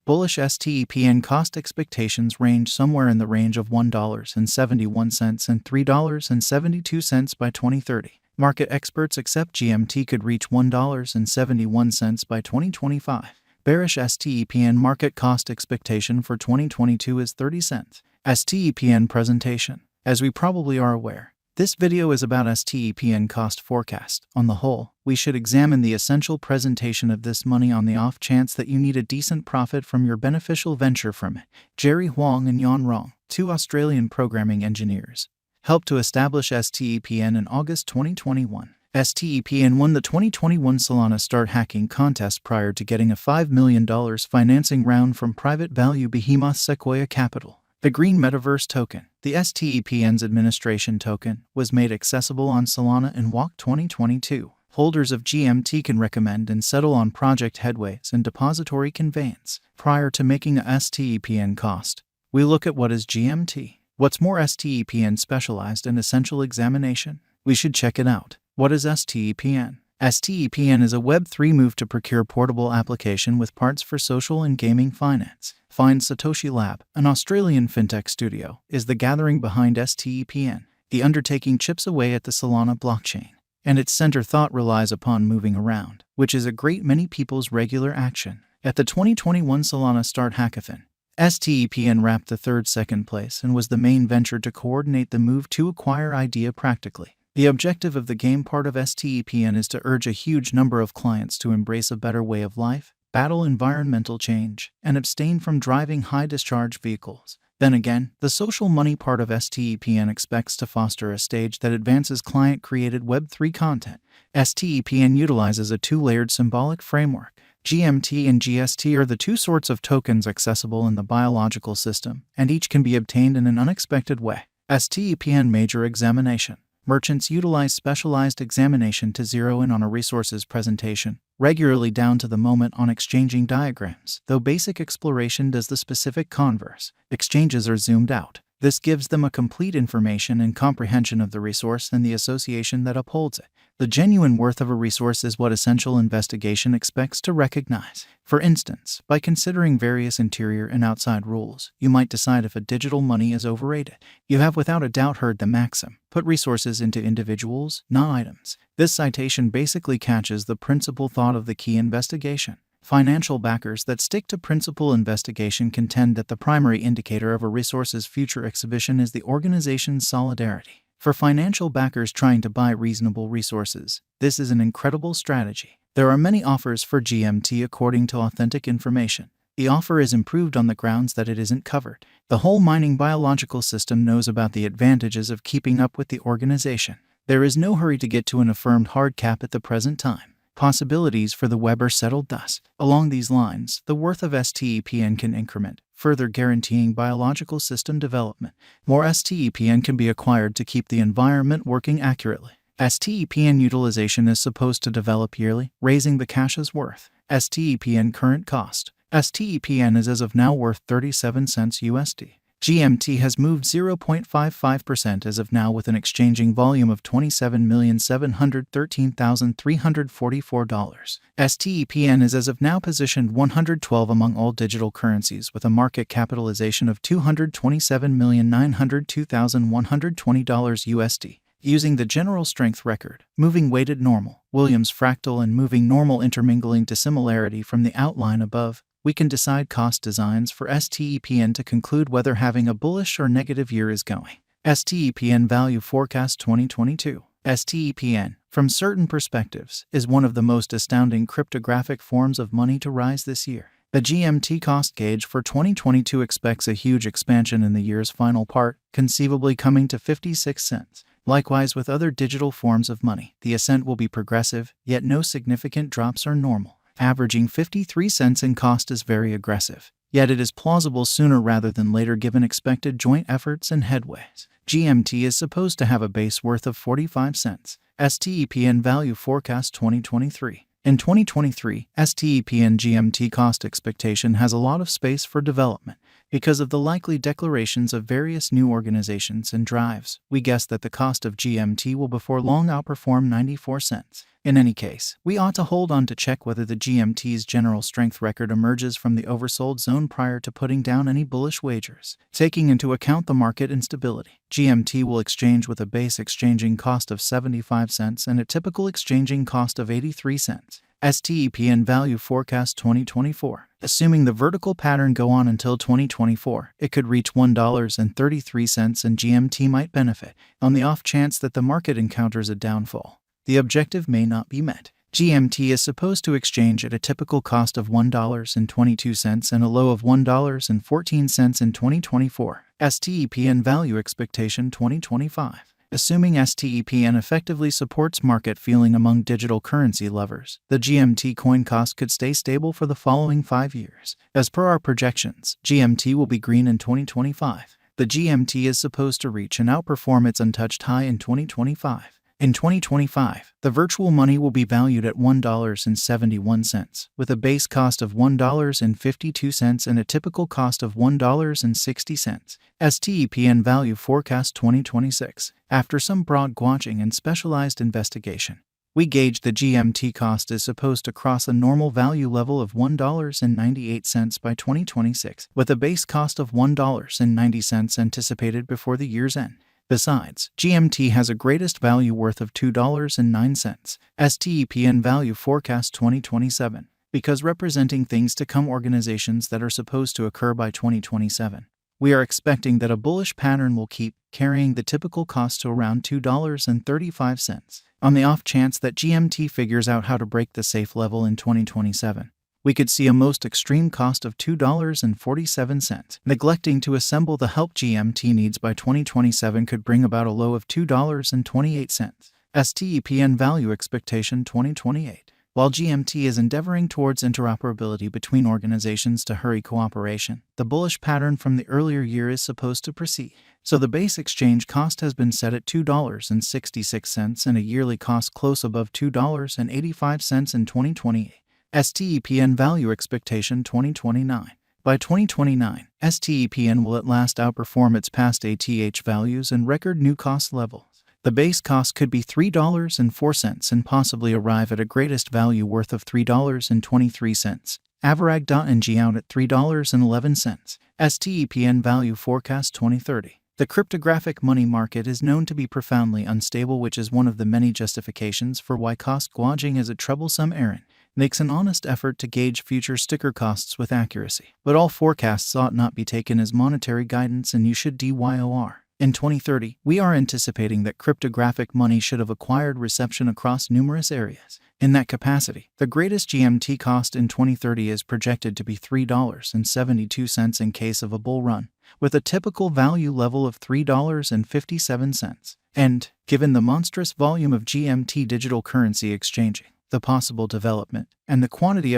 Bullish STEPN cost expectations range somewhere in the range of $1.71 and $3.72 by 2030. Market experts accept GMT could reach $1.71 by 2025. Bearish STEPN market cost expectation for 2022 is 30 cents. STEPN presentation. As we probably are aware, this video is about STEPN cost forecast. On the whole, we should examine the essential presentation of this money on the off chance that you need a decent profit from your beneficial venture from it. Jerry Huang and Yan Rong, two Australian programming engineers, helped to establish STEPN in August 2021. STEPN won the 2021 Solana Start Hacking contest prior to getting a $5 million financing round from private value behemoth Sequoia Capital. The green metaverse token, the STEPN's administration token, was made accessible on Solana in WAC 2022. Holders of GMT can recommend and settle on project headways and depository conveyance. Prior to making a STEPN cost, we look at what is GMT. What's more, STEPN specialized in essential examination. We should check it out. What is STEPN? STEPN is a Web3 move to procure portable application with parts for social and gaming finance. Find Satoshi Lab, an Australian fintech studio, is the gathering behind STEPN. The undertaking chips away at the Solana blockchain, and its center thought relies upon moving around, which is a great many people's regular action. At the 2021 Solana Start Hackathon, STEPN wrapped the second place and was the main venture to coordinate the move to acquire idea practically. The objective of the game part of STEPN is to urge a huge number of clients to embrace a better way of life, battle environmental change, and abstain from driving high-discharge vehicles. Then again, the social money part of STEPN expects to foster a stage that advances client-created Web3 content. STEPN utilizes a two-layered symbolic framework. GMT and GST are the two sorts of tokens accessible in the biological system, and each can be obtained in an unexpected way. STEPN Major Examination. Merchants utilize specialized examination to zero in on a resource's presentation, regularly down to the moment on exchanging diagrams, though basic exploration does the specific converse. Exchanges are zoomed out. This gives them a complete information and comprehension of the resource and the association that upholds it. The genuine worth of a resource is what essential investigation expects to recognize. For instance, by considering various interior and outside rules, you might decide if a digital money is overrated. You have without a doubt heard the maxim, put resources into individuals, not items. This citation basically catches the principal thought of the key investigation. Financial backers that stick to principal investigation contend that the primary indicator of a resource's future exhibition is the organization's solidarity. For financial backers trying to buy reasonable resources, this is an incredible strategy. There are many offers for GMT according to authentic information. The offer is improved on the grounds that it isn't covered. The whole mining biological system knows about the advantages of keeping up with the organization. There is no hurry to get to an affirmed hard cap at the present time. Possibilities for the web are settled thus. Along these lines, the worth of STEPN can increment, further guaranteeing biological system development. More STEPN can be acquired to keep the environment working accurately. STEPN utilization is supposed to develop yearly, raising the cash's worth. STEPN current cost. STEPN is as of now worth 37 cents USD. GMT has moved 0.55% as of now with an exchanging volume of $27,713,344. STEPN is as of now positioned 112 among all digital currencies with a market capitalization of $227,902,120 USD. Using the general strength record, moving weighted normal, Williams fractal and moving normal intermingling to similarity from the outline above, we can decide cost designs for STEPN to conclude whether having a bullish or negative year is going. STEPN Value Forecast 2022. STEPN, from certain perspectives, is one of the most astounding cryptographic forms of money to rise this year. The GMT cost gauge for 2022 expects a huge expansion in the year's final part, conceivably coming to 56 cents. Likewise with other digital forms of money, the ascent will be progressive, yet no significant drops are normal. Averaging 53 cents in cost is very aggressive, yet it is plausible sooner rather than later given expected joint efforts and headways. GMT is supposed to have a base worth of 45 cents. STEPN Value Forecast 2023. In 2023, STEPN GMT cost expectation has a lot of space for development. Because of the likely declarations of various new organizations and drives, we guess that the cost of GMT will before long outperform 94 cents. In any case, we ought to hold on to check whether the GMT's general strength record emerges from the oversold zone prior to putting down any bullish wagers. Taking into account the market instability, GMT will exchange with a base exchanging cost of 75 cents and a typical exchanging cost of 83 cents. STEPN Value Forecast 2024. Assuming the vertical pattern go on until 2024, it could reach $1.33 and GMT might benefit. On the off chance that the market encounters a downfall, the objective may not be met. GMT is supposed to exchange at a typical cost of $1.22 and a low of $1.14 in 2024. STEPN Value Expectation 2025. Assuming STEPN effectively supports market feeling among digital currency lovers, the GMT coin cost could stay stable for the following 5 years. As per our projections, GMT will be green in 2025. The GMT is supposed to reach and outperform its untouched high in 2025. In 2025, the virtual money will be valued at $1.71, with a base cost of $1.52 and a typical cost of $1.60. STEPN Value Forecast 2026. After some broad watching and specialized investigation, we gauge the GMT cost is supposed to cross a normal value level of $1.98 by 2026, with a base cost of $1.90 anticipated before the year's end. Besides, GMT has a greatest value worth of $2.09. STEPN Value Forecast 2027. Because representing things to come organizations that are supposed to occur by 2027, we are expecting that a bullish pattern will keep carrying the typical cost to around $2.35. On the off chance that GMT figures out how to break the safe level in 2027, we could see a most extreme cost of $2.47. Neglecting to assemble the help GMT needs by 2027 could bring about a low of $2.28. STEPN Value Expectation 2028. While GMT is endeavoring towards interoperability between organizations to hurry cooperation, the bullish pattern from the earlier year is supposed to proceed. So the base exchange cost has been set at $2.66 and a yearly cost close above $2.85 in 2028. STEPN Value Expectation 2029. By 2029, STEPN will at last outperform its past ATH values and record new cost levels. The base cost could be $3.04 and possibly arrive at a greatest value worth of $3.23. Avarag.ng out at $3.11. STEPN Value Forecast 2030. The cryptographic money market is known to be profoundly unstable, which is one of the many justifications for why cost gouging is a troublesome errand. Makes an honest effort to gauge future sticker costs with accuracy. But all forecasts ought not be taken as monetary guidance, and you should DYOR. In 2030, we are anticipating that cryptographic money should have acquired reception across numerous areas. In that capacity, the greatest GMT cost in 2030 is projected to be $3.72 in case of a bull run, with a typical value level of $3.57. And, given the monstrous volume of GMT digital currency exchanging, the possible development, and the quantity of